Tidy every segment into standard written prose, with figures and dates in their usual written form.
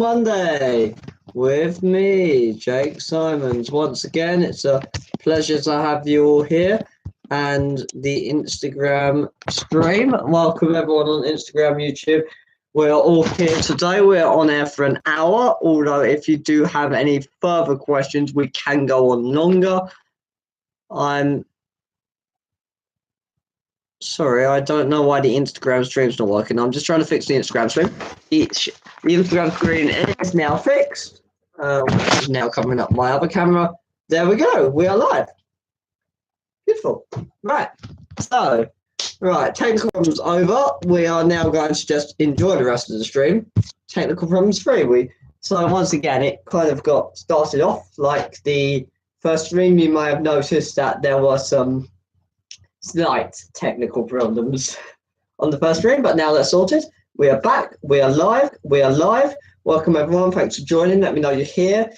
Monday with me, Jake Symons. Once again, it's a pleasure to have you all here and the Instagram stream. Welcome everyone on Instagram, YouTube. We're all here today. We're on air for an hour, although if you do have any further questions, we can go on longer. I'm sorry, I don't know why the Instagram stream's not working. I'm just trying to fix the Instagram stream. The Instagram screen is now fixed. Which is now coming up my other camera. There we go. We are live. Beautiful. Right. So, technical problems over. We are now going to just enjoy the rest of the stream. Technical problems free. So once again, it kind of got started off like the first stream. You may have noticed that there were some slight technical problems on the first stream, but now they're sorted. We are back. We are live. Welcome everyone. Thanks for joining. Let me know you're here.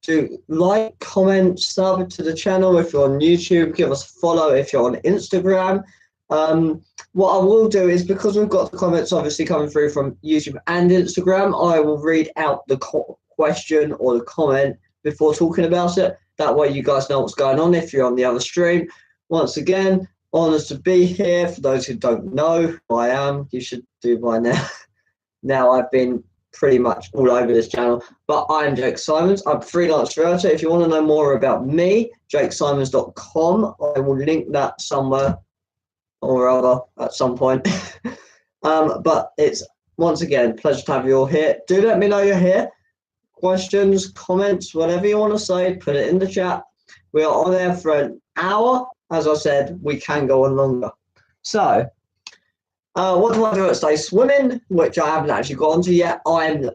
Do like, comment, sub to the channel if you're on YouTube. Give us a follow if you're on Instagram. What I will do is, because we've got the comments obviously coming through from YouTube and Instagram, I will read out the question or the comment before talking about it. That way you guys know what's going on if you're on the other stream. Once again, honoured to be here. For those who don't know who I am, you should do by now. Now I've been pretty much all over this channel, but I'm Jake Symons. I'm a freelance realtor. If you want to know more about me, jakesymons.com. I will link that somewhere or other at some point. But it's, once again, pleasure to have you all here. Do let me know you're here. Questions, comments, whatever you want to say, put it in the chat. We are on there for an hour. As I said, we can go on longer. So, what do I do at Stay Swimming, which I haven't actually got onto yet? I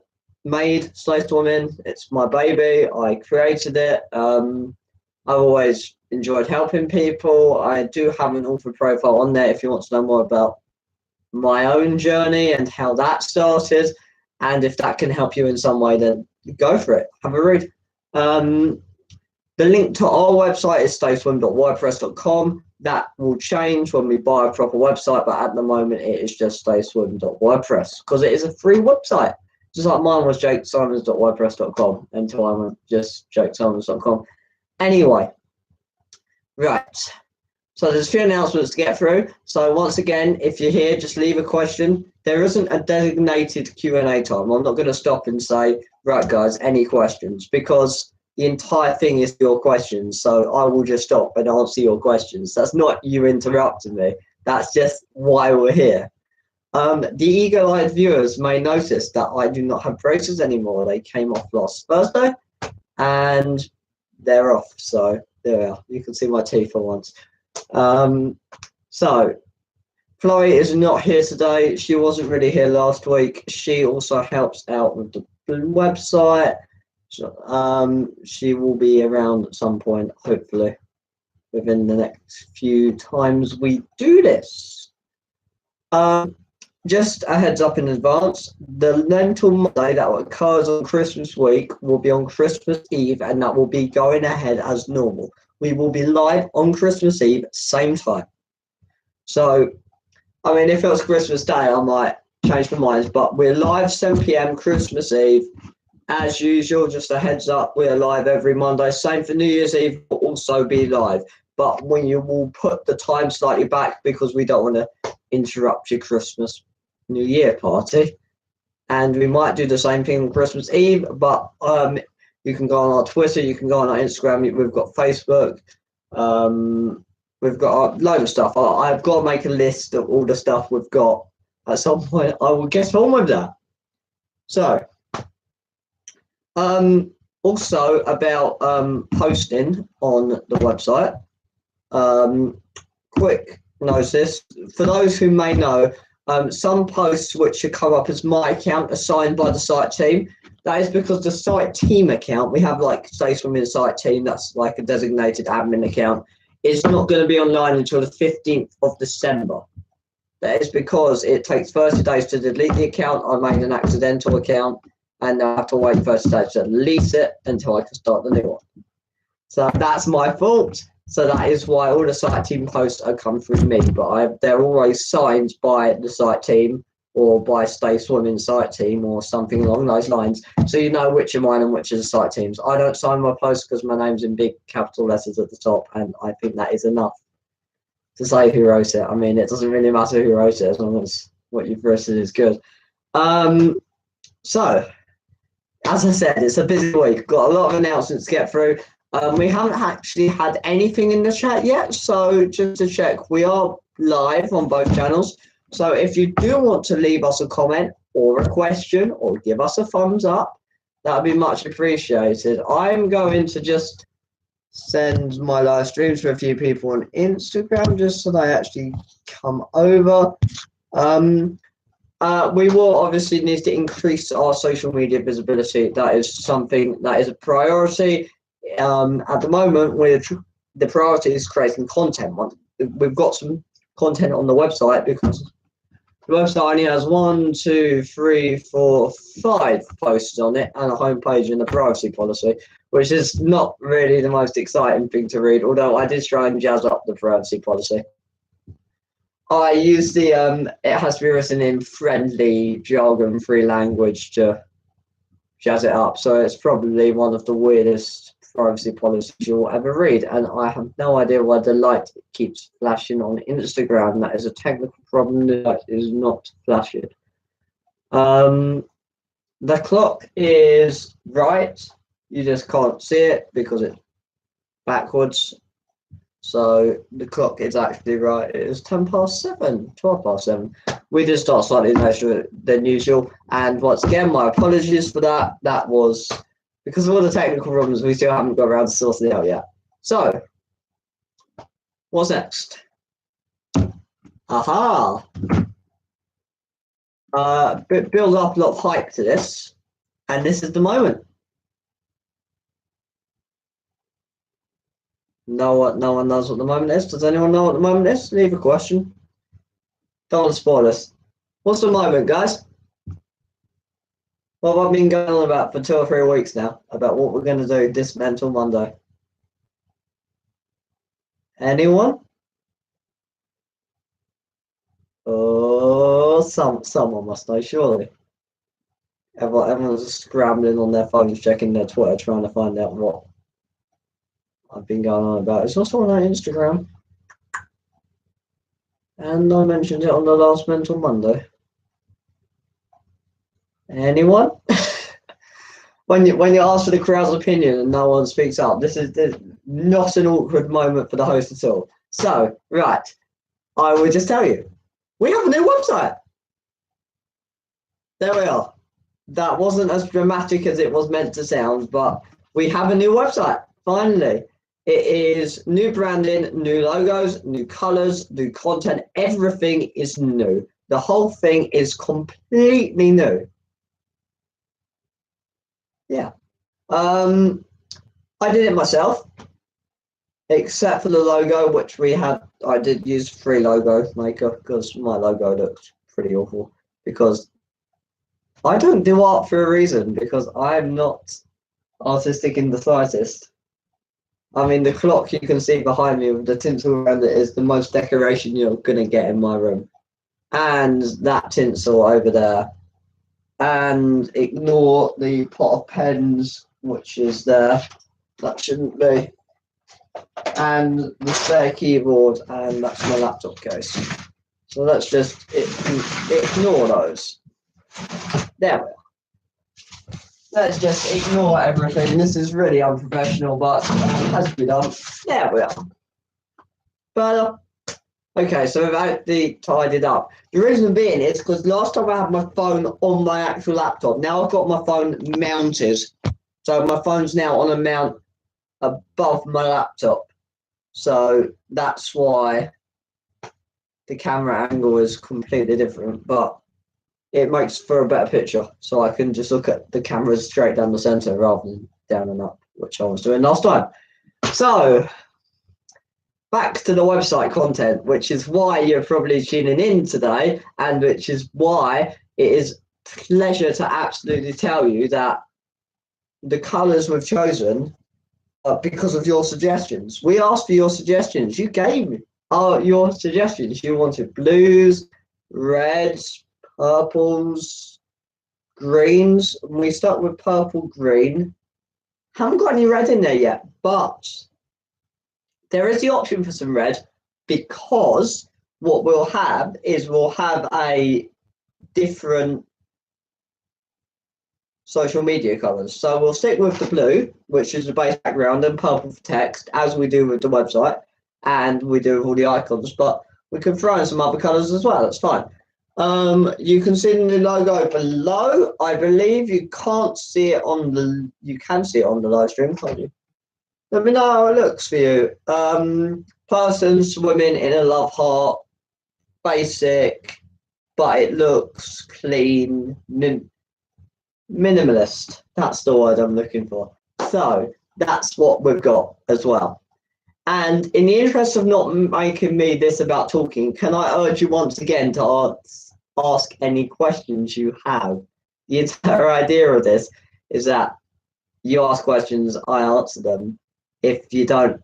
made Stay Swimming. It's my baby. I created it. I've always enjoyed helping people. I do have an author profile on there if you want to know more about my own journey and how that started. And if that can help you in some way, then go for it. Have a read. The link to our website is stayswim.wordpress.com. That will change when we buy a proper website, but at the moment it is just stayswim.wordpress because it is a free website. Just like mine was jakesymons.wordpress.com until I went just jakesymons.com. Anyway, right. So there's a few announcements to get through. So once again, if you're here, just leave a question. There isn't a designated Q&A time. I'm not going to stop and say, right guys, any questions? Because the entire thing is your questions, so I will just stop and answer your questions. That's not you interrupting me. That's just why we're here. The eagle-eyed viewers may notice that I do not have braces anymore. They came off last Thursday, and they're off. So there we are. You can see my teeth for once. So Chloe is not here today. She wasn't really here last week. She also helps out with the website. She will be around at some point, hopefully, within the next few times we do this. Just a heads up in advance, the Lentil Monday that occurs on Christmas week will be on Christmas Eve, and that will be going ahead as normal. We will be live on Christmas Eve, same time. So, I mean, if it was Christmas Day, I might change my mind, but we're live 7 p.m. Christmas Eve. As usual, just a heads up, we're live every Monday. Same for New Year's Eve, will also be live. But when you will put the time slightly back because we don't want to interrupt your Christmas New Year party. And we might do the same thing on Christmas Eve, but you can go on our Twitter, you can go on our Instagram, we've got Facebook, we've got a load of stuff. I've got to make a list of all the stuff we've got. At some point, I will get on with that. So, also about posting on the website, quick notice for those who may know, some posts which should come up as my account are signed by the site team. That is because the site team account, we have like Stay Swimming site team, that's like a designated admin account, is not going to be online until the 15th of December. That is because it takes 30 days to delete the account. I made an accidental account, and I have to wait 30 days to delete it until I can start the new one. So that's my fault. So that is why all the site team posts are come through me, but they're always signed by the site team or by Stay Swimming site team or something along those lines, so you know which are mine and which are the site teams. I don't sign my posts because my name's in big capital letters at the top, and I think that is enough to say who wrote it. I mean, it doesn't really matter who wrote it as long as what you've written is good. So, as I said, it's a busy week. Got a lot of announcements to get through. We haven't actually had anything in the chat yet, so just to check, we are live on both channels. So if you do want to leave us a comment or a question or give us a thumbs up, that would be much appreciated. I'm going to just send my live streams to a few people on Instagram just so they actually come over. We will obviously need to increase our social media visibility. That is something that is a priority. At the moment, the priority is creating content. We've got some content on the website because the website only has 5 posts on it and a homepage and a privacy policy, which is not really the most exciting thing to read, although I did try and jazz up the privacy policy. I use the, it has to be written in friendly, jargon-free language to jazz it up, so it's probably one of the weirdest privacy policies you'll ever read, and I have no idea why the light keeps flashing on Instagram. That is a technical problem. The light is not flashing. The clock is right. You just can't see it because it's backwards. So the clock is actually right. It is 12:07. We did start slightly later than usual, and once again, my apologies for that. That was because of all the technical problems. We still haven't got around to sorting it out yet. So, what's next? Aha! Build up a lot of hype to this, and this is the moment. No one knows what the moment is. Does anyone know what the moment is? Leave a question. Don't want to spoil us. What's the moment, guys? What have I been going on about for 2 or 3 weeks now? About what we're going to do this Mental Monday. Anyone? Oh, someone must know, surely. Everyone's just scrambling on their phones, checking their Twitter, trying to find out what I've been going on about. It's also on Instagram. And I mentioned it on the last Mental Monday. Anyone? when you ask for the crowd's opinion and no one speaks up, this is not an awkward moment for the host at all. So, right, I will just tell you, we have a new website. There we are. That wasn't as dramatic as it was meant to sound, but we have a new website, finally. It is new branding, new logos, new colors, new content. Everything is new. The whole thing is completely new. Yeah. I did it myself, except for the logo, which I did use free logo maker because my logo looked pretty awful, because I don't do art for a reason, because I'm not artistic in the slightest. I mean, the clock you can see behind me with the tinsel around it is the most decoration you're going to get in my room. And that tinsel over there. And ignore the pot of pens, which is there. That shouldn't be. And the spare keyboard, and that's my laptop case. So let's just ignore those. There we are. Let's just ignore everything. This is really unprofessional, but it has to be done. There we are. But, okay, so we've actually tidied up. The reason being is because last time I had my phone on my actual laptop. Now I've got my phone mounted. So my phone's now on a mount above my laptop. So that's why the camera angle is completely different. But it makes for a better picture, so I can just look at the cameras straight down the center rather than down and up, which I was doing last time. So, back to the website content, which is why you're probably tuning in today, and which is why it is a pleasure to absolutely tell you that the colors we've chosen are because of your suggestions. We asked for your suggestions. You gave your suggestions. You wanted blues, reds, purples, greens. We start with purple, green. Haven't got any red in there yet, but there is the option for some red, because what we'll have is we'll have a different social media colours. So we'll stick with the blue, which is the base background, and purple for text, as we do with the website, and we do with all the icons, but we can throw in some other colours as well. That's fine. You can see the logo below. I believe you can't see it on the, you can see it on the live stream, can't you? Let me know how it looks for you. Person swimming in a love heart, basic, but it looks clean, minimalist. That's the word I'm looking for. So that's what we've got as well. And in the interest of not making me this about talking, can I urge you once again to ask any questions you have? The entire idea of this is that you ask questions, I answer them. If you don't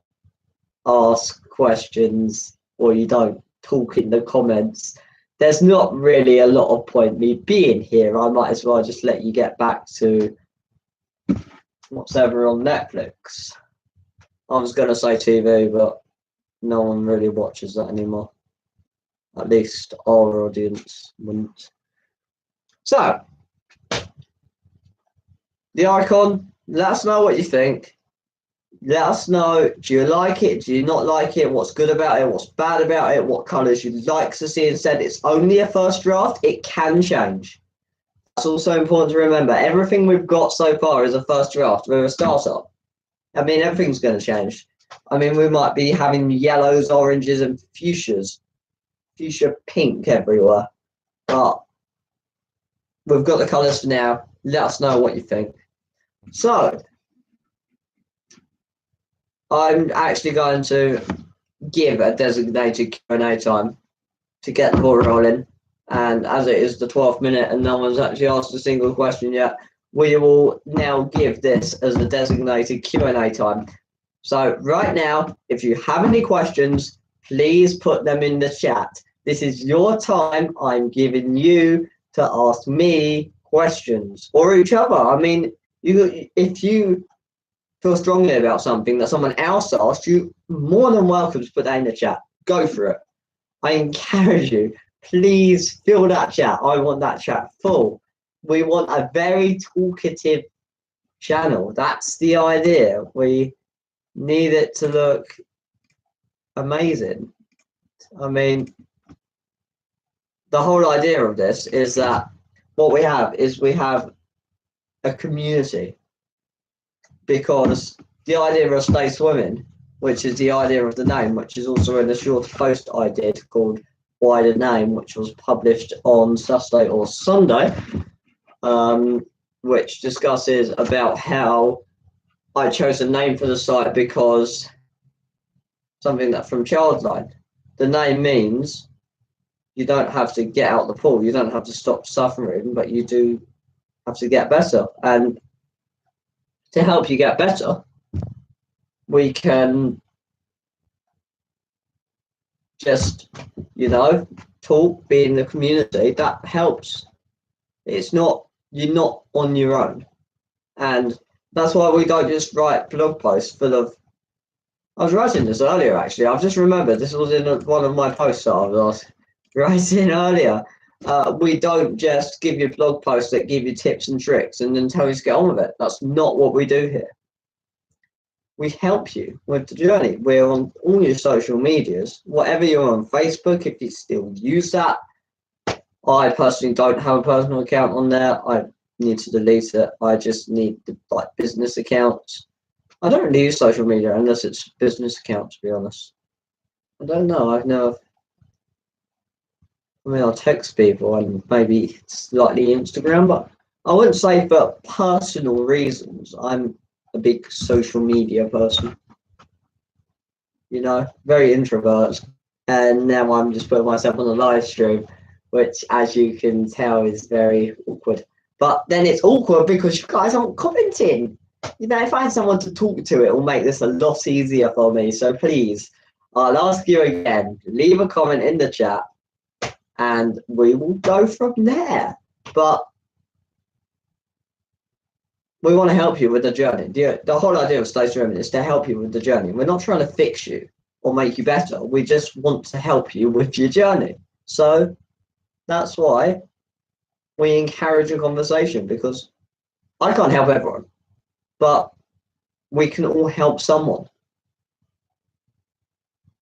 ask questions or you don't talk in the comments, there's not really a lot of point me being here. I might as well just let you get back to what's ever on Netflix. I was going to say TV, but no one really watches that anymore. At least our audience wouldn't. So, the icon, let us know what you think. Let us know, do you like it? Do you not like it? What's good about it? What's bad about it? What colours you'd like to see instead? It's only a first draft. It can change. That's also important to remember. Everything we've got so far is a first draft. We're a startup. I mean, everything's going to change. I mean, we might be having yellows, oranges, and fuchsias. Fuchsia pink everywhere. But we've got the colours for now. Let us know what you think. So, I'm actually going to give a designated Q&A time to get the ball rolling. And as it is the 12th minute and no one's actually asked a single question yet, we will now give this as a designated Q&A time. So right now, if you have any questions, please put them in the chat. This is your time. I'm giving you to ask me questions or each other. I mean, if you feel strongly about something that someone else asked, you more than welcome to put that in the chat. Go for it. I encourage you. Please fill that chat. I want that chat full. We want a very talkative channel. That's the idea. We need it to look amazing. I mean, the whole idea of this is that what we have is we have a community, because the idea of Stay Swimming, which is the idea of the name, which is also in the short post I did called Why the Name, which was published on Saturday or Sunday, which discusses about how I chose a name for the site because something that from Childline. The name means you don't have to get out the pool, you don't have to stop suffering, but you do have to get better. And to help you get better, we can just, talk, be in the community. That helps. It's not, you're not on your own. And that's why we don't just write blog posts full of, I was writing this earlier actually, I've just remembered, this was in one of my posts that I was writing earlier. We don't just give you blog posts that give you tips and tricks and then tell you to get on with it. That's not what we do here. We help you with the journey. We're on all your social medias, whatever you're on Facebook, if you still use that. I personally don't have a personal account on there. I need to delete it. I just need the business accounts. I don't really use social media unless it's business account, to be honest. I don't know. I'll text people and maybe slightly Instagram, but I wouldn't say for personal reasons. I'm a big social media person, very introvert. And now I'm just putting myself on a live stream, which, as you can tell, is very awkward. But then it's awkward because you guys aren't commenting. If I had someone to talk to, it will make this a lot easier for me. So please, I'll ask you again, leave a comment in the chat and we will go from there. But we want to help you with the journey. The whole idea of Stay Streaming is to help you with the journey. We're not trying to fix you or make you better. We just want to help you with your journey. So that's why we encourage a conversation, because I can't help everyone, but we can all help someone.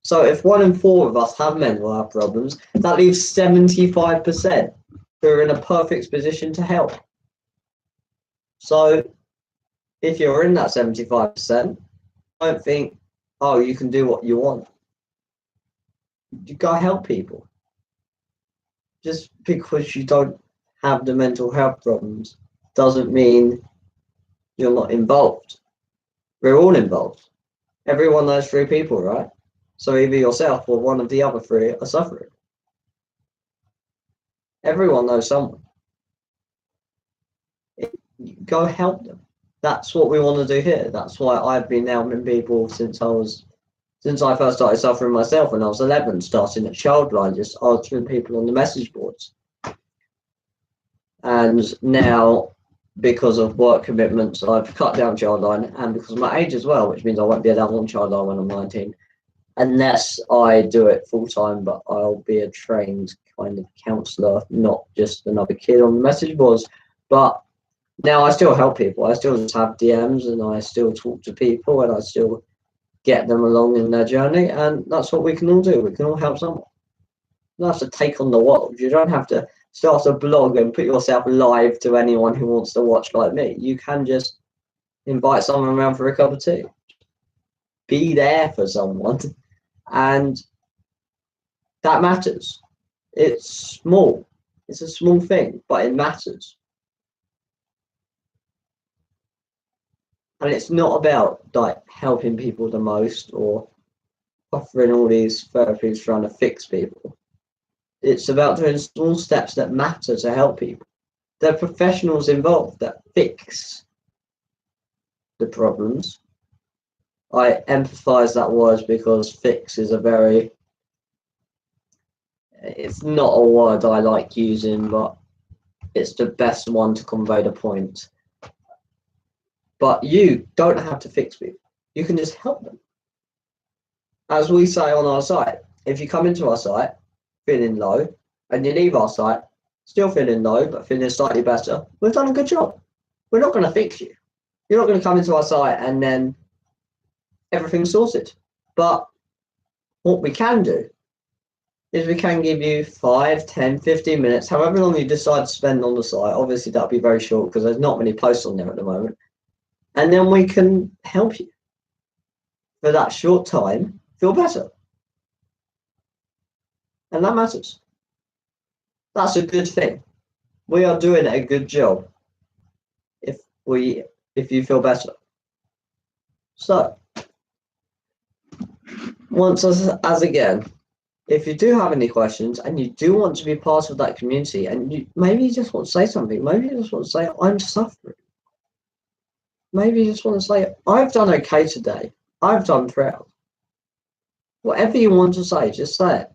So if 1 in 4 of us have mental health problems, that leaves 75% who are in a perfect position to help. So if you're in that 75%, don't think, oh, you can do what you want. You gotta help people. Just because you don't have the mental health problems doesn't mean you're not involved. We're all involved. Everyone knows 3 people, right? So either yourself or one of the other 3 are suffering. Everyone knows someone. Go help them. That's what we want to do here. That's why I've been helping people since I first started suffering myself when I was 11, starting at Childline, just answering people on the message boards. And now, because of work commitments, I've cut down Childline, and because of my age as well, which means I won't be allowed on Childline when I'm 19, unless I do it full time. But I'll be a trained kind of counsellor, not just another kid on the message boards. But now I still help people. I still just have DMs, and I still talk to people, and I still get them along in their journey. And that's what we can all do. We can all help someone. You don't have to take on the world. You don't have to start a blog and put yourself live to anyone who wants to watch like me. You can just invite someone around for a cup of tea. Be there for someone. And that matters. It's small. It's a small thing, but it matters. And it's not about like helping people the most or offering all these therapies trying to fix people. It's about doing small steps that matter to help people. There are professionals involved that fix the problems. I emphasize that word because fix is it's not a word I like using, but it's the best one to convey the point. But you don't have to fix people. You can just help them. As we say on our site, if you come into our site feeling low and you leave our site still feeling low but feeling slightly better, we've done a good job. We're not going to fix you. You're not going to come into our site and then everything's sorted. But what we can do is we can give you 5, 10, 15 minutes, however long you decide to spend on the site. Obviously, that'll be very short because there's not many posts on there at the moment. And then we can help you for that short time feel better. And that matters. That's a good thing. We are doing a good job if you feel better. So, once as again, if you do have any questions and you do want to be part of that community, and maybe you just want to say something, maybe you just want to say, I'm suffering. Maybe you just want to say, I've done okay today. I've done proud. Whatever you want to say, just say it.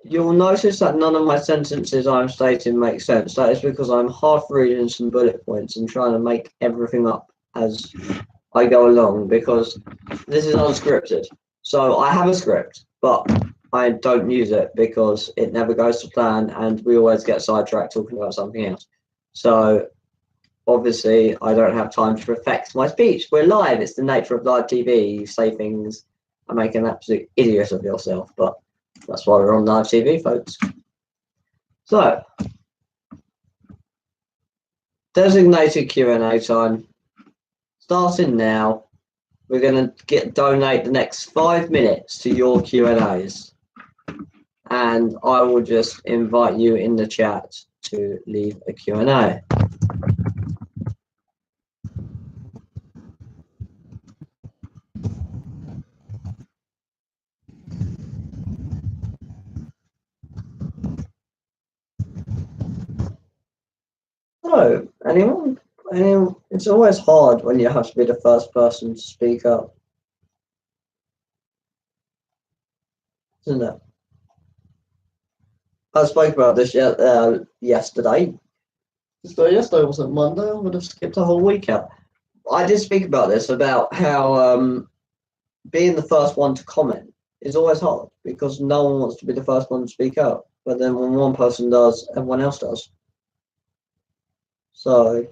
You'll notice that none of my sentences I'm stating make sense. That is because I'm half reading some bullet points and trying to make everything up as I go along, because this is unscripted. So I have a script, but I don't use it because it never goes to plan and we always get sidetracked talking about something else. So obviously I don't have time to perfect my speech. We're live. It's the nature of live TV. You say things and make an absolute idiot of yourself, but that's why we're on live TV, folks. So, designated Q&A time. Starting now. We're going to donate the next 5 minutes to your Q&As. And I will just invite you in the chat to leave a Q&A. So, anyone? It's always hard when you have to be the first person to speak up, isn't it? I spoke about this yesterday. So yesterday wasn't Monday. I would have skipped a whole week out. I did speak about this, about how being the first one to comment is always hard because no one wants to be the first one to speak out. But then when one person does, everyone else does. So,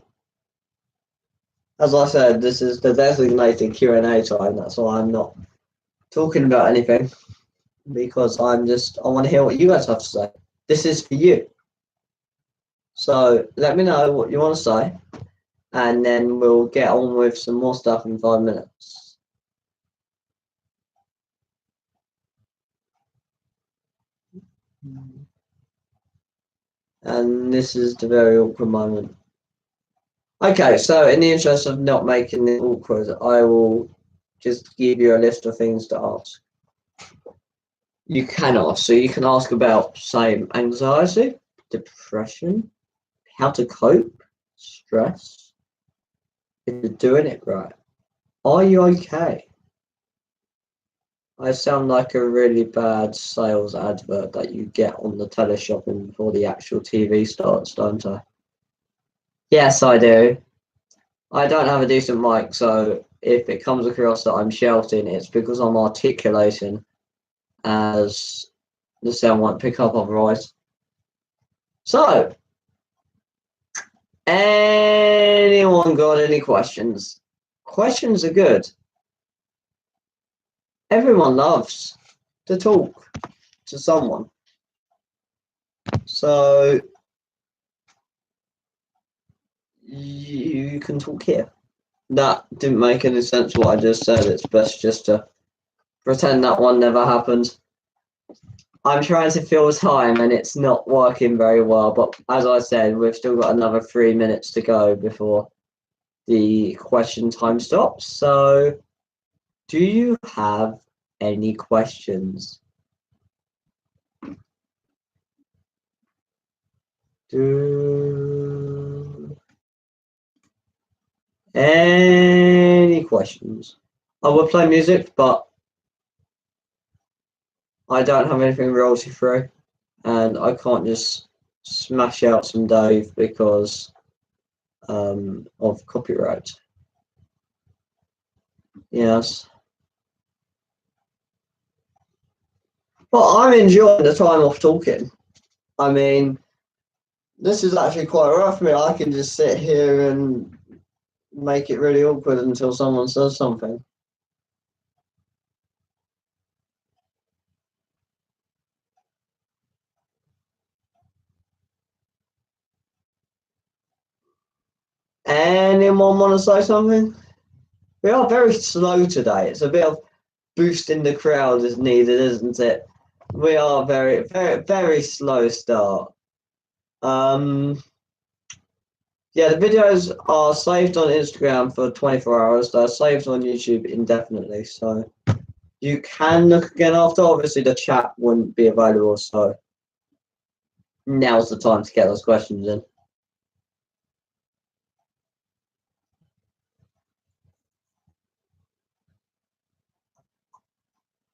as I said, this is the designated Q&A time. That's why I'm not talking about anything, because I want to hear what you guys have to say. This is for you. So let me know what you want to say, and then we'll get on with some more stuff in 5 minutes. And this is the very awkward moment. Okay, so in the interest of not making it awkward, I will just give you a list of things to ask. You can ask. So you can ask about, say, anxiety, depression, how to cope, stress, if you're doing it right. Are you okay? I sound like a really bad sales advert that you get on the teleshopping before the actual TV starts, don't I? Yes, I do. I don't have a decent mic, so if it comes across that I'm shouting, it's because I'm articulating, as the sound won't pick up otherwise. So, anyone got any questions? Questions are good. Everyone loves to talk to someone. So, you can talk here. That didn't make any sense what I just said. It's best just to pretend that one never happened. I'm trying to fill time and it's not working very well, but as I said, we've still got another 3 minutes to go before the question time stops. So, do you have any questions? Any questions? I will play music, but I don't have anything royalty free, and I can't just smash out some Dave because of copyright. Yes. But I'm enjoying the time off talking. I mean, this is actually quite rough for me. I can just sit here and make it really awkward until someone says something. Anyone want to say something? We are very slow today. It's a bit of boosting the crowd is needed, isn't it? We are very, very, very slow start. Yeah, the videos are saved on Instagram for 24 hours. They're saved on YouTube indefinitely, so you can look again after. Obviously, the chat wouldn't be available, so now's the time to get those questions in.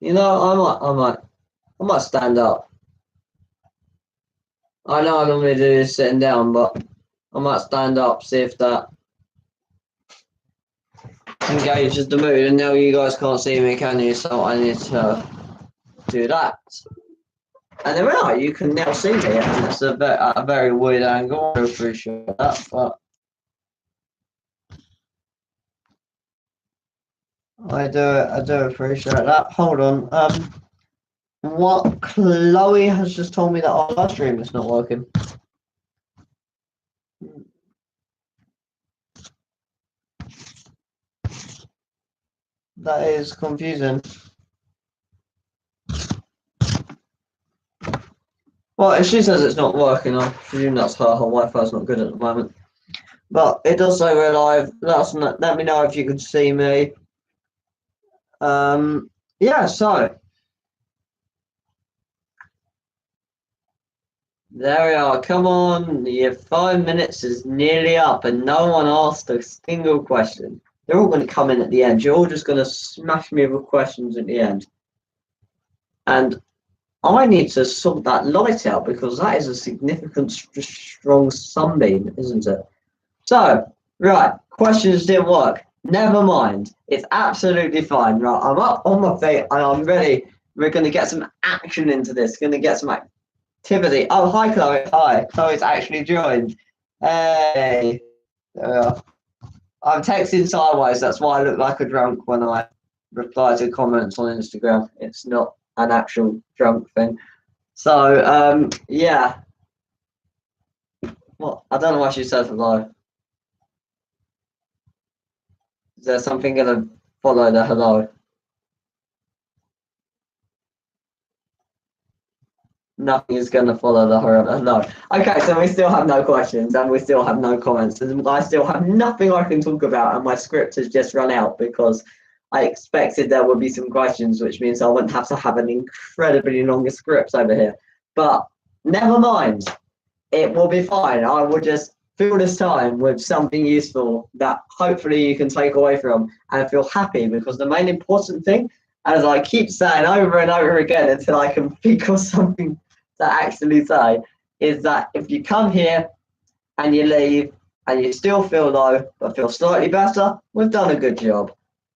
You know, I might stand up. I know I normally do this sitting down, but I might stand up, see if that engages the mood. And now you guys can't see me, can you? So I need to do that. And there we are. You can now see me, and it's at a very weird angle. I appreciate that, but I do appreciate that. Hold on. What Chloe has just told me that our live stream is not working. That is confusing. Well, if she says it's not working, I presume that's her. Her Wi-Fi's not good at the moment. But it does say we're live. Let me know if you can see me. Yeah, so there we are. Come on, your 5 minutes is nearly up, and no one asked a single question. They're all going to come in at the end. You're all just going to smash me with questions at the end. And I need to sort that light out because that is a significant strong sunbeam, isn't it? So, right, questions didn't work. Never mind. It's absolutely fine. Right, I'm up on my feet and I'm ready. We're going to get some action into this. Going to get some activity. Oh, hi, Chloe. Hi. Chloe's actually joined. Hey. I'm texting sideways. That's why I look like a drunk when I reply to comments on Instagram. It's not an actual drunk thing. So, yeah. Well, I don't know why she said hello. Is there something going to follow the hello? Nothing is going to follow the hello. No. Okay, so we still have no questions and we still have no comments. And I still have nothing I can talk about. And my script has just run out because I expected there would be some questions, which means I wouldn't have to have an incredibly longer script over here. But never mind. It will be fine. I will just fill this time with something useful that hopefully you can take away from and feel happy, because the main important thing, as I keep saying over and over again until I can think of something to actually say, is that if you come here and you leave and you still feel low but feel slightly better, we've done a good job.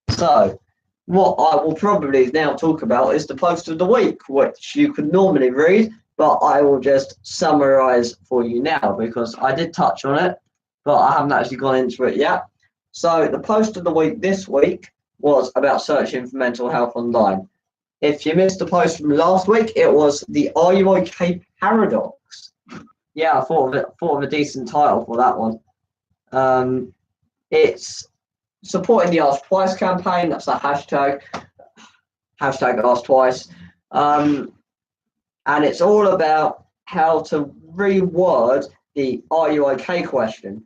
So what I will probably now talk about is the post of the week, which you could normally read, but I will just summarize for you now because I did touch on it, but I haven't actually gone into it yet. So the post of the week this week was about searching for mental health online. If you missed the post from last week, it was the Are You OK paradox. Yeah, I thought of a decent title for that one. It's supporting the Ask Twice campaign. That's the hashtag Ask Twice. And it's all about how to reword the Are You OK question.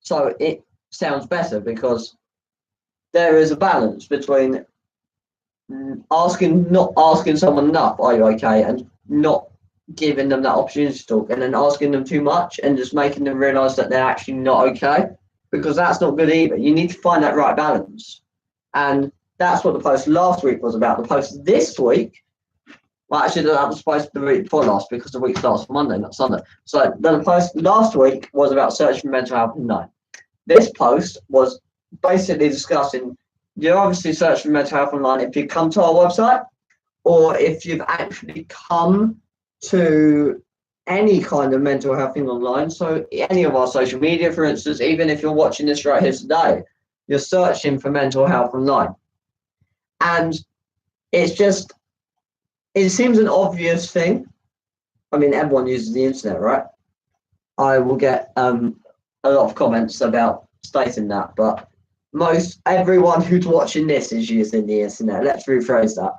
So it sounds better because there is a balance between not asking someone enough, are you okay, and not giving them that opportunity to talk, and then asking them too much and just making them realize that they're actually not okay, because that's not good either. You need to find that right balance. And that's what the post last week was about. The post this week, well, actually, that was supposed to be the week before last because the week starts on Monday, not Sunday. So the post last week was about searching for mental health. No. This post was basically discussing, you're obviously searching for mental health online if you come to our website or if you've actually come to any kind of mental health thing online. So any of our social media, for instance, even if you're watching this right here today, you're searching for mental health online. And it's just, it seems an obvious thing. I mean, everyone uses the internet, right? I will get a lot of comments about stating that, but everyone who's watching this is using the internet. Let's rephrase that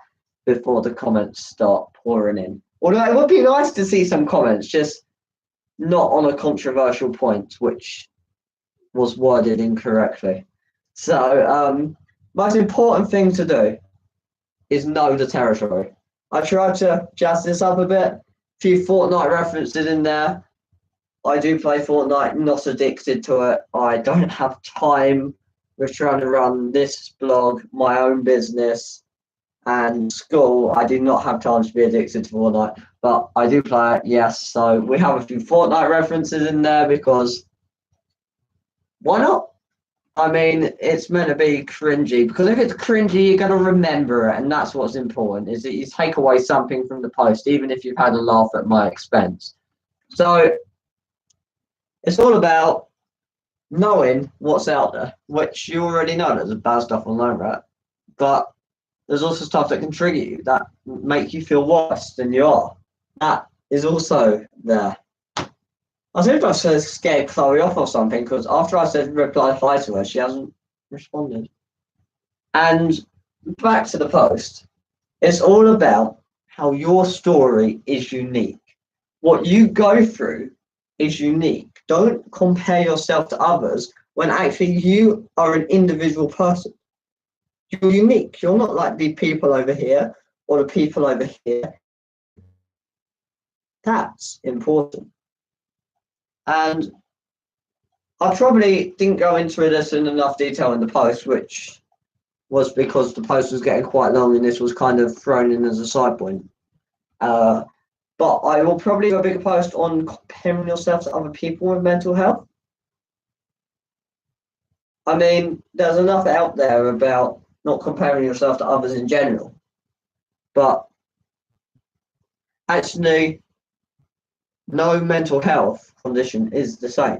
before the comments start pouring in. Although it would be nice to see some comments, just not on a controversial point, which was worded incorrectly. So, most important thing to do is know the territory. I tried to jazz this up a bit. A few Fortnite references in there. I do play Fortnite, not addicted to it. I don't have time. We're trying to run this blog, my own business, and school. I do not have time to be addicted to Fortnite, but I do play it, yes. So we have a few Fortnite references in there because why not? I mean, it's meant to be cringy, because if it's cringy, you're going to remember it, and that's what's important, is that you take away something from the post, even if you've had a laugh at my expense. So it's all about knowing what's out there, which you already know. There's bad stuff online, right? But there's also stuff that can trigger you, that make you feel worse than you are. That is also there. I think I said scared Chloe off or something, because after I said replied hi to her, she hasn't responded. And back to the post. It's all about how your story is unique. What you go through is unique. Don't compare yourself to others when actually you are an individual person. You're unique. You're not like the people over here or the people over here. That's important. And I probably didn't go into this in enough detail in the post, which was because the post was getting quite long and this was kind of thrown in as a side point. But I will probably do a bigger post on comparing yourself to other people with mental health. I mean, there's enough out there about not comparing yourself to others in general. But actually, no mental health condition is the same.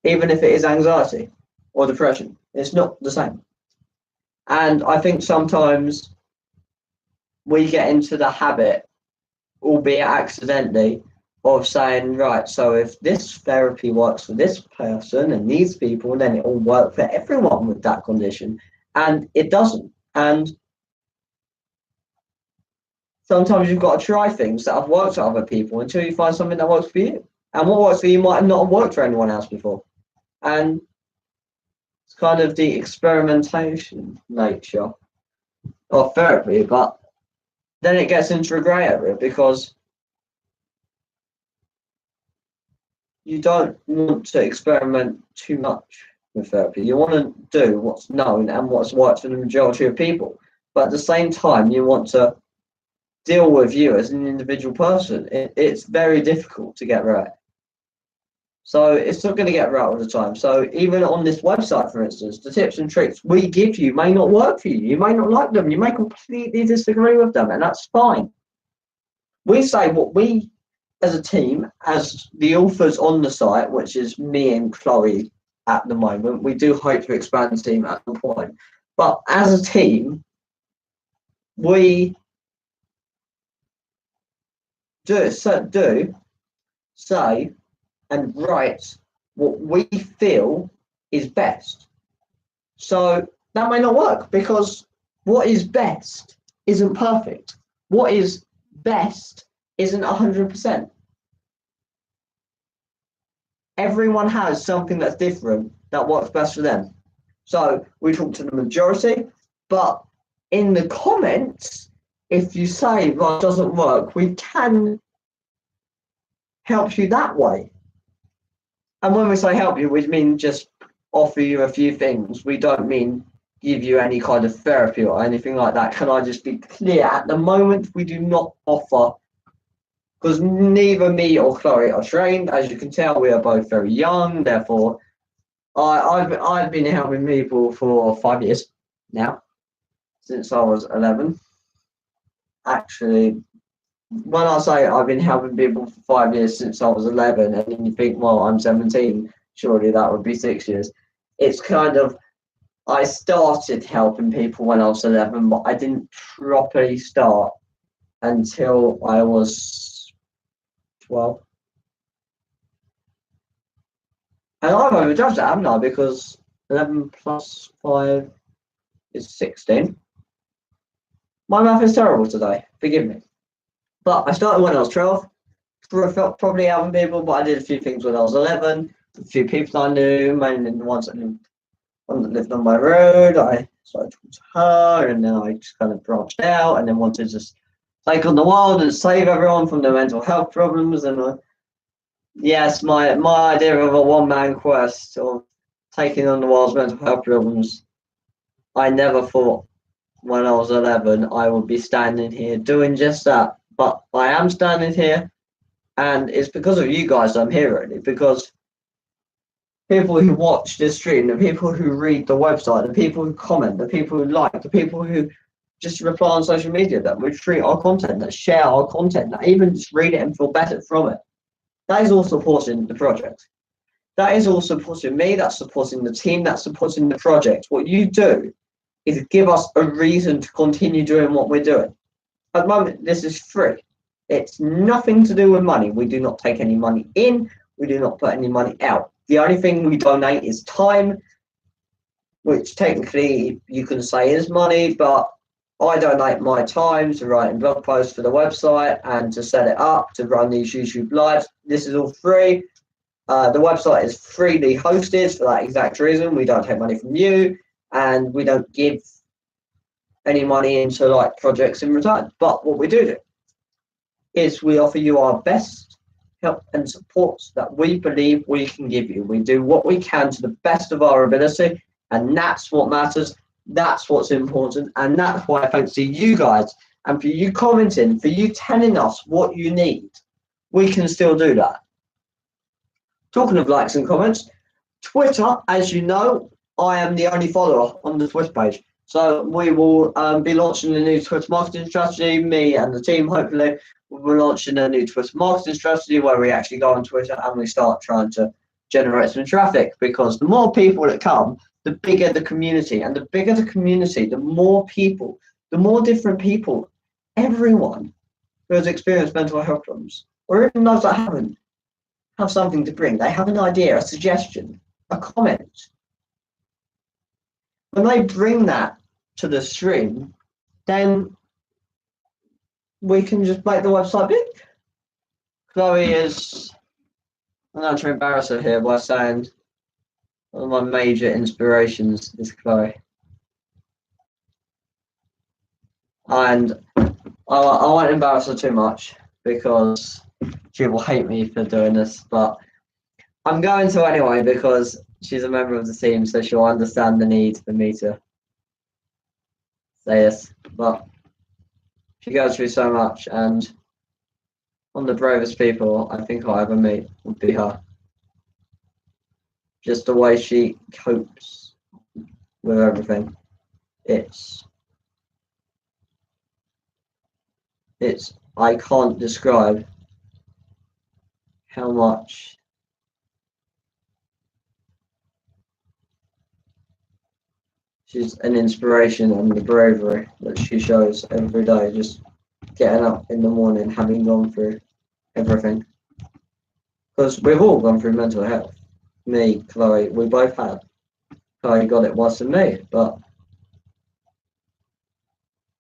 Even if it is anxiety or depression, it's not the same. And I think sometimes we get into the habit, albeit accidentally, of saying, right, so if this therapy works for this person and these people, then it will work for everyone with that condition. And it doesn't. And sometimes you've got to try things that have worked for other people until you find something that works for you. And what works for you might not have worked for anyone else before. And it's kind of the experimentation nature of therapy, but then it gets into a grey area because you don't want to experiment too much with therapy. You want to do what's known and what's worked for the majority of people. But at the same time, you want to deal with you as an individual person. It's very difficult to get right. So it's not going to get right all the time. So even on this website, for instance, the tips and tricks we give you may not work for you. You may not like them. You may completely disagree with them, and that's fine. We say what we, as a team, as the authors on the site, which is me and Chloe at the moment, we do hope to expand the team at some point. But as a team, we do say and write what we feel is best. So that may not work because what is best isn't perfect. What is best isn't 100%. Everyone has something that's different that works best for them. So we talk to the majority, but in the comments, if you say, well, it doesn't work, we can help you that way. And when we say help you, we mean just offer you a few things. We don't mean give you any kind of therapy or anything like that. Can I just be clear? At the moment, we do not offer, because neither me or Chloe are trained. As you can tell, we are both very young. Therefore, I've been helping people for 5 years now, since I was 11. Actually, when I say I've been helping people for 5 years since I was 11, and then you think, well, I'm 17, surely that would be 6 years. It's kind of, I started helping people when I was 11, but I didn't properly start until I was 12. And I've overjudged that, haven't I? Because 11 plus 5 is 16. My math is terrible today, forgive me. But I started when I was 12, probably helping people, but I did a few things when I was 11. A few people I knew, mainly the ones that lived on my road. I started talking to her, and then I just kind of branched out and then wanted to just take on the world and save everyone from their mental health problems. And yes, my idea of a one-man quest of taking on the world's mental health problems, I never thought when I was 11 I would be standing here doing just that. But I am standing here, and it's because of you guys I'm here, really, because people who watch this stream, the people who read the website, the people who comment, the people who like, the people who just reply on social media, that retweet our content, that share our content, that even just read it and feel better from it, that is all supporting the project. That is all supporting me, that's supporting the team, that's supporting the project. What you do is give us a reason to continue doing what we're doing. At the moment, this is free. It's nothing to do with money. We do not take any money in. We do not put any money out. The only thing we donate is time, which technically you can say is money, but I donate my time to writing blog posts for the website and to set it up, to run these YouTube lives. This is all free. The website is freely hosted for that exact reason. We don't take money from you, and we don't give any money into like projects in return. But what we do is we offer you our best help and support that we believe we can give you. We do what we can to the best of our ability, and that's what matters. That's what's important, and that's why thanks to you guys and for you commenting, for you telling us what you need, we can still do that. Talking of likes and comments, Twitter, as you know, I am the only follower on the Twitter page. So we will be launching a new Twitter marketing strategy. Me and the team, hopefully, will be launching a new Twitter marketing strategy where we actually go on Twitter and we start trying to generate some traffic, because the more people that come, the bigger the community. And the bigger the community, the more people, the more different people, everyone who has experienced mental health problems, or even those that haven't, have something to bring. They have an idea, a suggestion, a comment. When they bring that to the stream, then we can just make the website big. Chloe is, I'm not trying to embarrass her here by saying one of my major inspirations is Chloe. And I won't embarrass her too much because she will hate me for doing this, but I'm going to anyway because she's a member of the team, so she'll understand the need for me to say this. But she goes through so much, and one of the bravest people I think I'll ever meet would be her. Just the way she copes with everything. It's I can't describe how much she's an inspiration, and the bravery that she shows every day, just getting up in the morning, having gone through everything. Because we've all gone through mental health. Me, Chloe, we both had. Chloe got it worse than me, but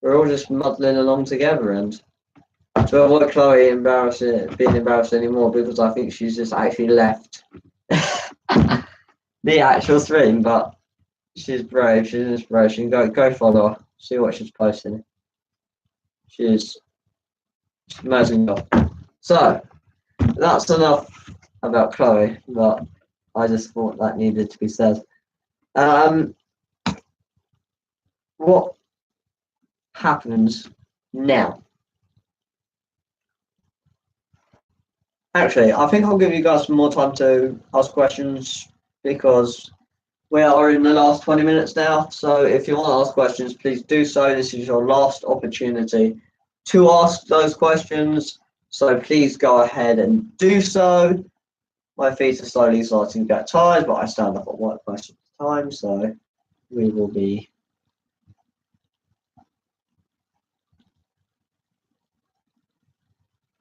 we're all just muddling along together. And to avoid Chloe being embarrassed anymore, because I think she's just actually left the actual stream, but she's brave, she's an inspiration. Go follow her, see what she's posting. She's amazing girl. So that's enough about Chloe, but I just thought that needed to be said. What happens now? Actually, I think I'll give you guys some more time to ask questions, because we are in the last 20 minutes now. So if you want to ask questions, please do so. This is your last opportunity to ask those questions. So please go ahead and do so. My feet are slowly starting to get tired, but I stand up at work most of the time, so we will be.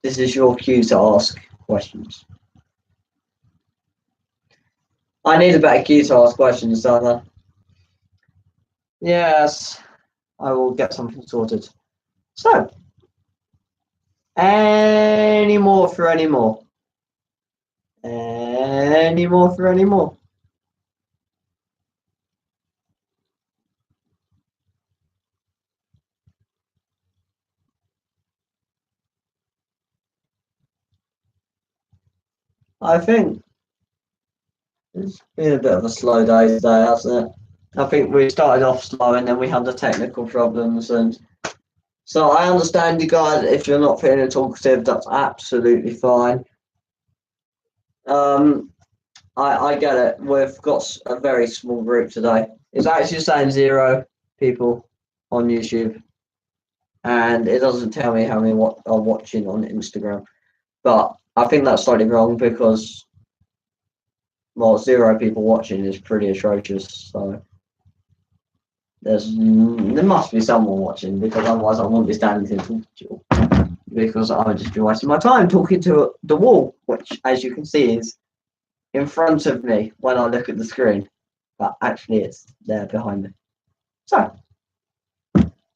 This is your cue to ask questions. I need a better cue to ask questions, don't I? Yes, I will get something sorted. So, any more for any more? Any more for any more? I think it's been a bit of a slow day today, hasn't it? I think we started off slow and then we had the technical problems, and so I understand you guys. If you're not feeling talkative, that's absolutely fine. I get it. We've got a very small group today. It's actually saying 0 people on YouTube, and it doesn't tell me how many are watching on Instagram. But I think that's slightly wrong, because, well, 0 people watching is pretty atrocious. So there must be someone watching, because otherwise I won't be standing here talking to you, because I would just be wasting my time talking to the wall, which, as you can see, is in front of me when I look at the screen, but actually it's there behind me. So,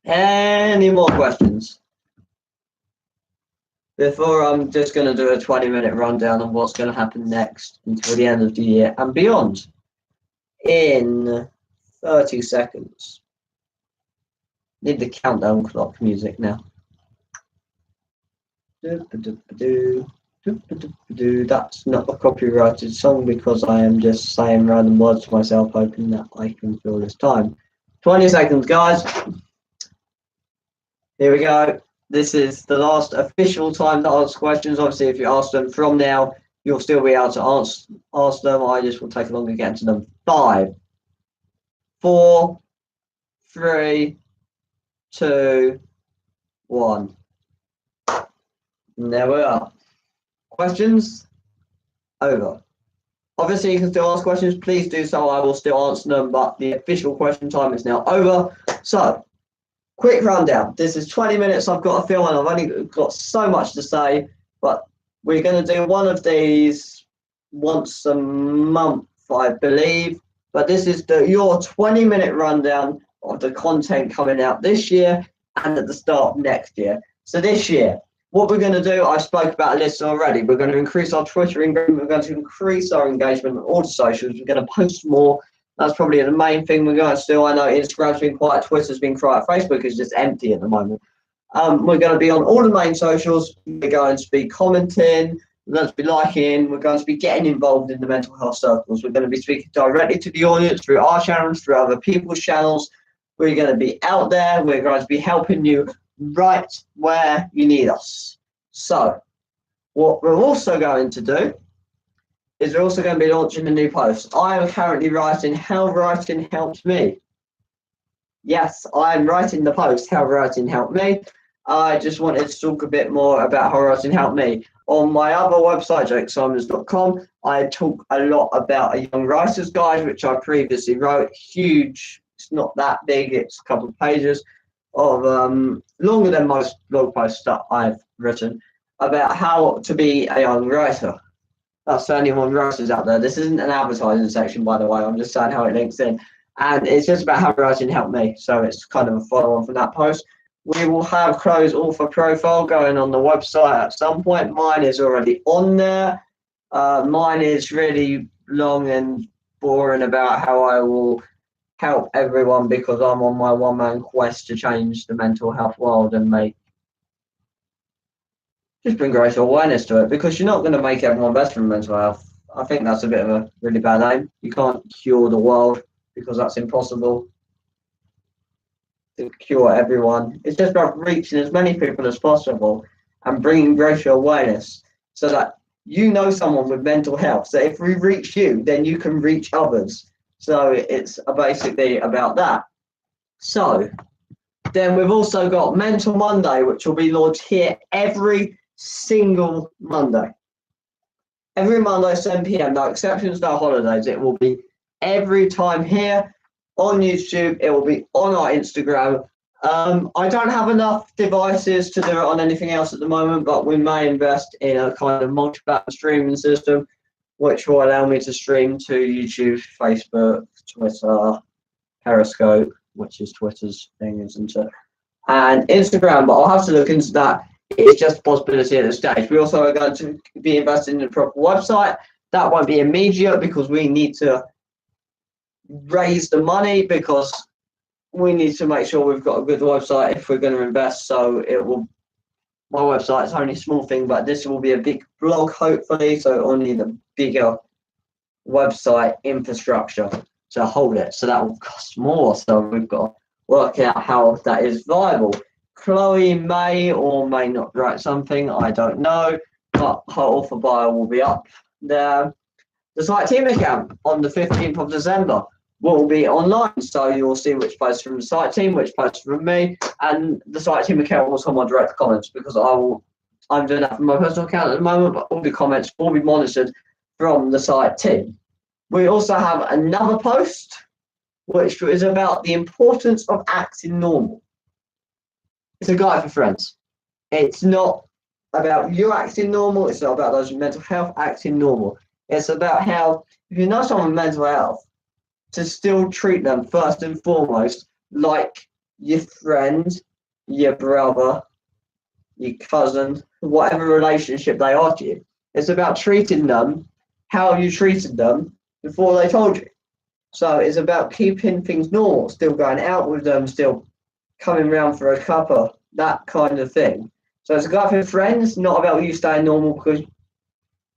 any more questions? Before, I'm just going to do a 20-minute rundown of what's going to happen next until the end of the year and beyond in 30 seconds. Need the countdown clock music now. That's not a copyrighted song, because I am just saying random words to myself, hoping that I can fill this time. 20 seconds, guys. Here we go. This is the last official time to ask questions. Obviously, if you ask them from now, you'll still be able to ask them. I just will take longer getting to them. 5, 4, 3, 2, 1. And there we are. Questions? Over. Obviously, you can still ask questions. Please do so. I will still answer them, but the official question time is now over. So, quick rundown. This is 20 minutes I've got to film, and I've only got so much to say, but we're going to do one of these once a month, I believe. But this is your 20-minute rundown of the content coming out this year and at the start of next year. So this year, what we're going to do, I spoke about this already. We're going to increase our Twitter engagement. We're going to increase our engagement on all the socials. We're going to post more. That's probably the main thing we're going to do. I know Instagram's been quiet, Twitter's been quiet, Facebook is just empty at the moment. We're going to be on all the main socials. We're going to be commenting. We're going to be liking. We're going to be getting involved in the mental health circles. We're going to be speaking directly to the audience through our channels, through other people's channels. We're going to be out there. We're going to be helping you right where you need us. So what we're also going to do is we're also going to be launching a new post. I am currently writing How Writing Helps Me. Yes, I'm writing the post How Writing Helped Me. I just wanted to talk a bit more about how writing helped me. On my other website, jakesymons.com, I talk a lot about a young writer's guide, which I previously wrote. Huge, it's not that big, it's a couple of pages of longer than most blog posts that I've written about how to be a young writer. That's for anyone writers out there. This isn't an advertising section, by the way. I'm just saying how it links in. And it's just about how writing helped me. So it's kind of a follow-on from that post. We will have Chloe's author profile going on the website at some point. Mine is already on there. Mine is really long and boring about how I will help everyone because I'm on my one-man quest to change the mental health world and just bring greater awareness to it, because you're not going to make everyone better from mental health. I think that's a bit of a really bad aim. You can't cure the world because that's impossible to cure everyone. It's just about reaching as many people as possible and bringing greater awareness so that you know someone with mental health. So if we reach you, then you can reach others. So it's basically about that. So then we've also got Mental Monday, which will be launched here every single Monday. Every Monday, 7 p.m. No exceptions, no holidays. It will be every time here on YouTube. It will be on our Instagram. I don't have enough devices to do it on anything else at the moment, but we may invest in a kind of multi-platform streaming system, which will allow me to stream to YouTube, Facebook, Twitter, Periscope, which is Twitter's thing, isn't it? And Instagram, but I'll have to look into that. It's just a possibility at this stage. We also are going to be investing in a proper website. That won't be immediate because we need to raise the money, because we need to make sure we've got a good website if we're going to invest. So it will, my website is only a small thing, but this will be a big blog, hopefully. So it'll need a bigger website infrastructure to hold it. So that will cost more. So we've got to work out how that is viable. Chloe may or may not write something, I don't know, but her author bio will be up there. The site team account on the 15th of December will be online, so you'll see which posts from the site team, which posts from me, and the site team account will also moderate the comments, because I'm doing that from my personal account at the moment, but all the comments will be monitored from the site team. We also have another post, which is about the importance of acting normal. It's a guide for friends. It's not about you acting normal. It's not about those with mental health acting normal. It's about how, if you know someone with mental health, to still treat them first and foremost like your friend, your brother, your cousin, whatever relationship they are to you. It's about treating them how you treated them before they told you. So it's about keeping things normal, still going out with them, still coming round for a cuppa, that kind of thing. So it's a guide for friends, not about you staying normal, because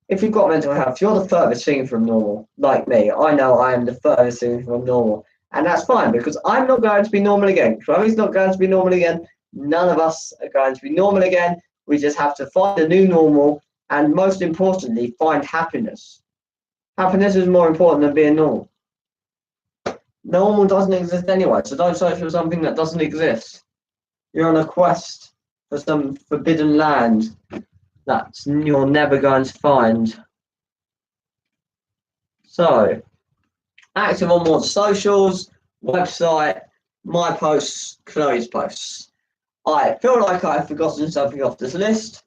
if you've got mental health, you're the furthest thing from normal, like me. I know I am the furthest thing from normal. And that's fine, because I'm not going to be normal again. Chloe's not going to be normal again. None of us are going to be normal again. We just have to find a new normal, and most importantly, find happiness. Happiness is more important than being normal. Normal doesn't exist anyway, so don't search for something that doesn't exist. You're on a quest for some forbidden land that you're never going to find. So, active on more socials, website, my posts, Chloe's posts. I feel like I've forgotten something off this list,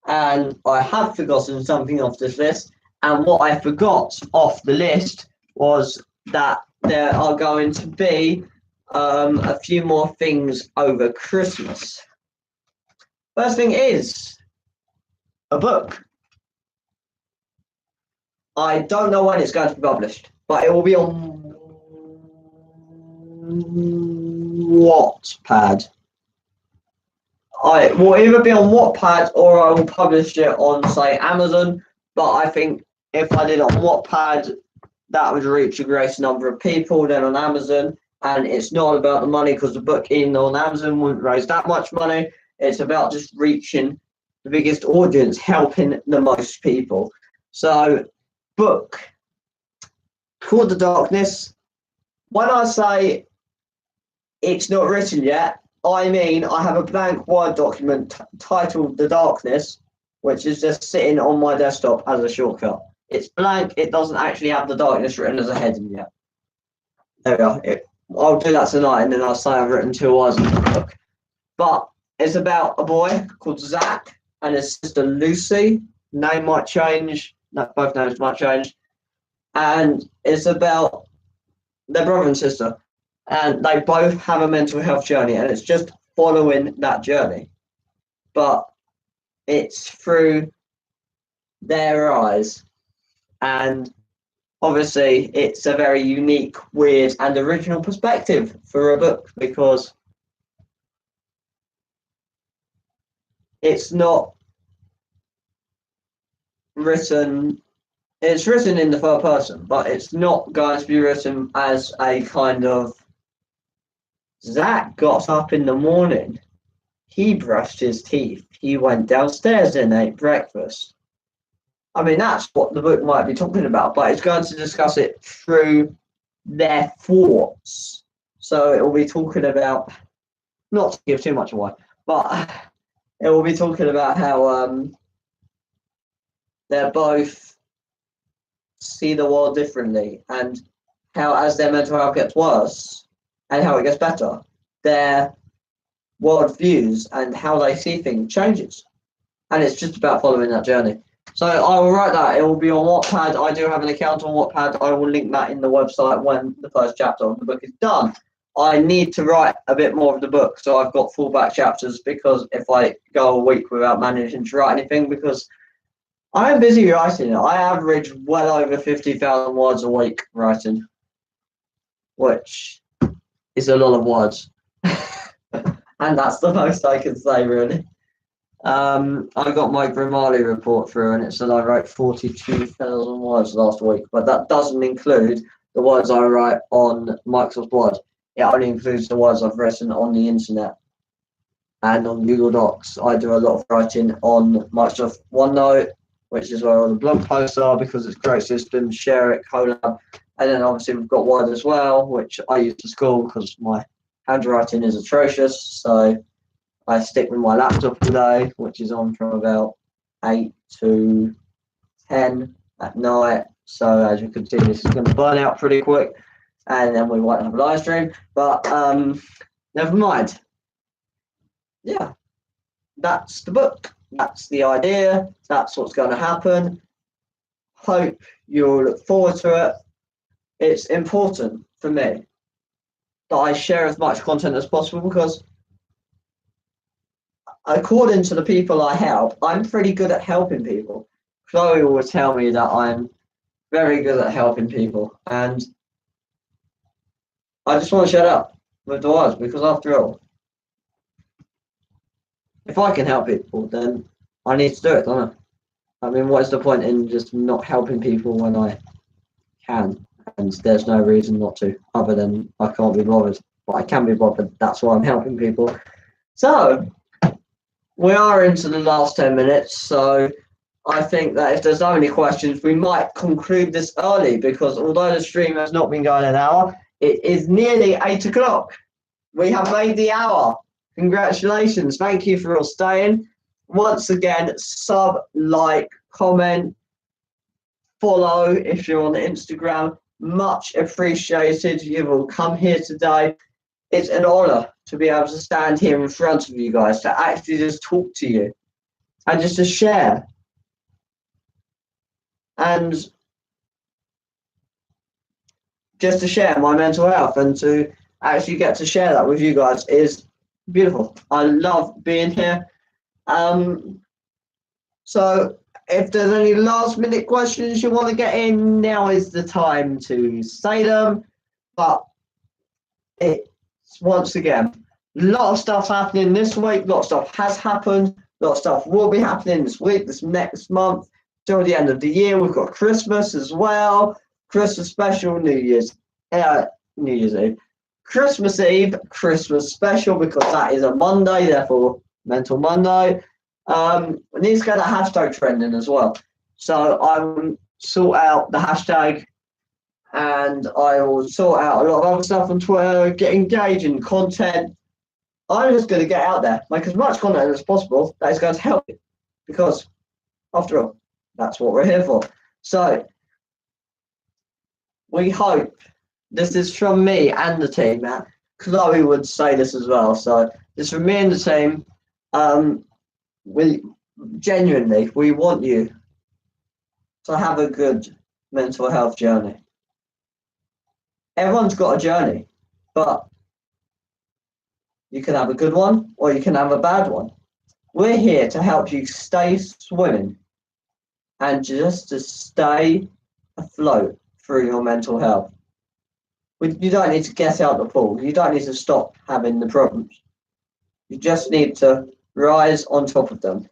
and I have forgotten something off this list, and what I forgot off the list was that there are going to be a few more things over Christmas. First thing is a book. I don't know when it's going to be published, but it will be on Wattpad. I will either be on Wattpad or I will publish it on, say, Amazon. But I think if I did it on Wattpad, that would reach a greater number of people than on Amazon. And it's not about the money, because the book in on Amazon wouldn't raise that much money. It's about just reaching the biggest audience, helping the most people. So, book called The Darkness. When I say it's not written yet, I mean I have a blank Word document titled The Darkness, which is just sitting on my desktop as a shortcut. It's blank. It doesn't actually have The Darkness written as a heading yet. There we are. I'll do that tonight, and then I'll say I've written 2 words in the book. But it's about a boy called Zach and his sister Lucy. Name might change. No, both names might change. And it's about their brother and sister. And they both have a mental health journey, and it's just following that journey. But it's through their eyes. And obviously, it's a very unique, weird, and original perspective for a book, because it's not written, it's written in the third person, but it's not going to be written as a kind of, Zach got up in the morning, he brushed his teeth, he went downstairs and ate breakfast. I mean, that's what the book might be talking about, but it's going to discuss it through their thoughts. So it will be talking about, not to give too much away, but it will be talking about how they're both see the world differently, and how as their mental health gets worse and how it gets better, their world views and how they see things changes. And it's just about following that journey. So I will write that. It will be on Wattpad. I do have an account on Wattpad. I will link that in the website when the first chapter of the book is done. I need to write a bit more of the book, so I've got fallback chapters, because if I go a week without managing to write anything, because I am busy writing. I average well over 50,000 words a week writing, which is a lot of words. And that's the most I can say, really. I got my Grammarly report through, and it said I wrote 42,000 words last week, but that doesn't include the words I write on Microsoft Word. It only includes the words I've written on the internet and on Google Docs. I do a lot of writing on Microsoft OneNote, which is where all the blog posts are, because it's a great system. Share it, collab. And then obviously we've got Word as well, which I use to school because my handwriting is atrocious. So I stick with my laptop all day, which is on from about 8 to 10 at night. So as you can see, this is going to burn out pretty quick, and then we won't have a live stream. But never mind. Yeah, that's the book. That's the idea. That's what's going to happen. Hope you'll look forward to it. It's important for me that I share as much content as possible, because according to the people I help, I'm pretty good at helping people. Chloe will tell me that I'm very good at helping people, and I just want to shut up with the words, because after all, if I can help people, then I need to do it, don't I? I mean, what's the point in just not helping people when I can? And there's no reason not to, other than I can't be bothered. But I can be bothered. That's why I'm helping people. So we are into the last 10 minutes, so I think that if there's no any questions, we might conclude this early because although the stream has not been going an hour, it is nearly 8 o'clock. We have made the hour. Congratulations. Thank you for all staying. Once again, sub, like, comment, follow if you're on Instagram. Much appreciated. You've all come here today. It's an honor to be able to stand here in front of you guys, to actually just talk to you and just to share. And just to share my mental health and to actually get to share that with you guys is beautiful. I love being here. So if there's any last minute questions you want to get in, now is the time to say them. But it's once again, a lot of stuff happening this week, a lot of stuff has happened, a lot of stuff will be happening this week, this next month, till the end of the year. We've got Christmas as well, Christmas special, New Year's Eve. Christmas Eve, Christmas special, because that is a Monday, therefore Mental Monday. We need to get that hashtag trending as well. So I will sort out the hashtag and I will sort out a lot of other stuff on Twitter, get engaged in content. I'm just going to get out there, make as much content as possible that is going to help you because, after all, that's what we're here for. So we hope, this is from me and the team, Chloe would say this as well, so this is from me and the team. We genuinely, we want you to have a good mental health journey. Everyone's got a journey, but you can have a good one or you can have a bad one. We're here to help you stay swimming and just to stay afloat through your mental health. You don't need to get out the pool. You don't need to stop having the problems. You just need to rise on top of them.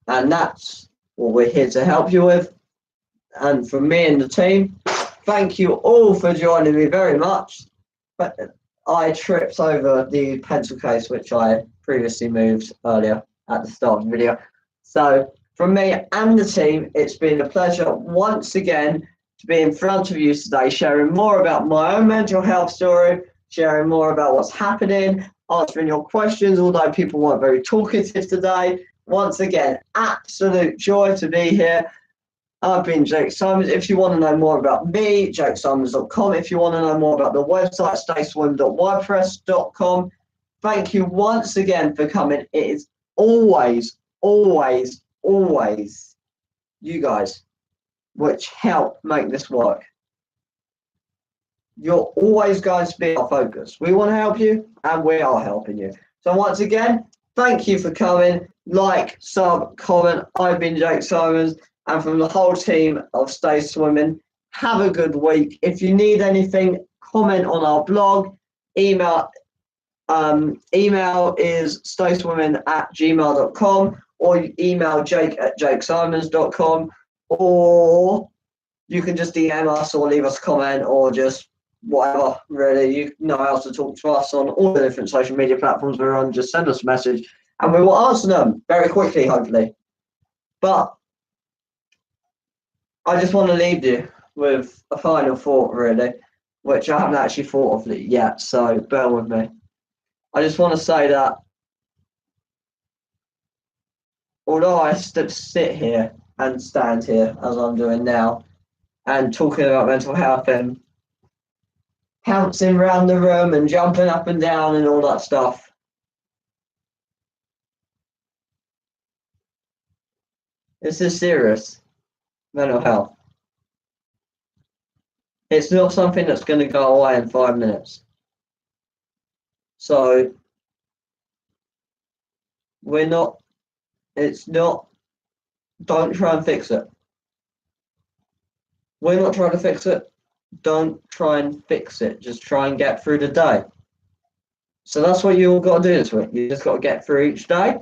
And that's what we're here to help you with. And from me and the team, thank you all for joining me very much. But I tripped over the pencil case, which I previously moved earlier at the start of the video. So from me and the team, it's been a pleasure once again to be in front of you today, sharing more about my own mental health story, sharing more about what's happening, answering your questions, although people weren't very talkative today. Once again, absolute joy to be here. I've been Jake Symons. If you want to know more about me, jakesymons.com. If you want to know more about the website, stayswim.wordpress.com. Thank you once again for coming. It is always, always, always you guys which help make this work. You're always going to be our focus. We want to help you, and we are helping you. So once again, thank you for coming. Like, sub, comment. I've been Jake Symons, and from the whole team of Stay Swimming, have a good week. If you need anything, comment on our blog. Email is stayswimming@gmail.com, or email jake@jakesymons.com, or you can just DM us or leave us a comment or just whatever, really. You know how to talk to us on all the different social media platforms we're on. Just send us a message and we will answer them very quickly, hopefully. But I just want to leave you with a final thought, really, which I haven't actually thought of it yet, so bear with me. I just want to say that although I sit here and stand here as I'm doing now and talking about mental health and bouncing around the room and jumping up and down and all that stuff, this is serious mental health. It's not something that's going to go away in 5 minutes. So don't try and fix it. We're not trying to fix it. Don't try and fix it. Just try and get through the day. So that's what you all got to do this week. You just got to get through each day,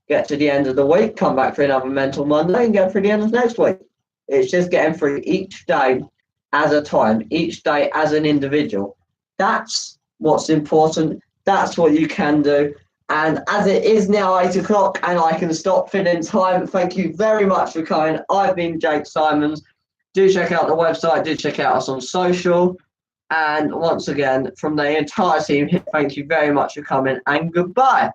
get to the end of the week, come back for another Mental Monday, and get through the end of next week. It's just getting through each day as a time, each day as an individual. That's what's important. that's what you can do. And as it is now 8 o'clock and I can stop filling time, thank you very much for coming. I've been Jake Symons. Do check out the website, do check out us on social. And once again, from the entire team here, thank you very much for coming and goodbye.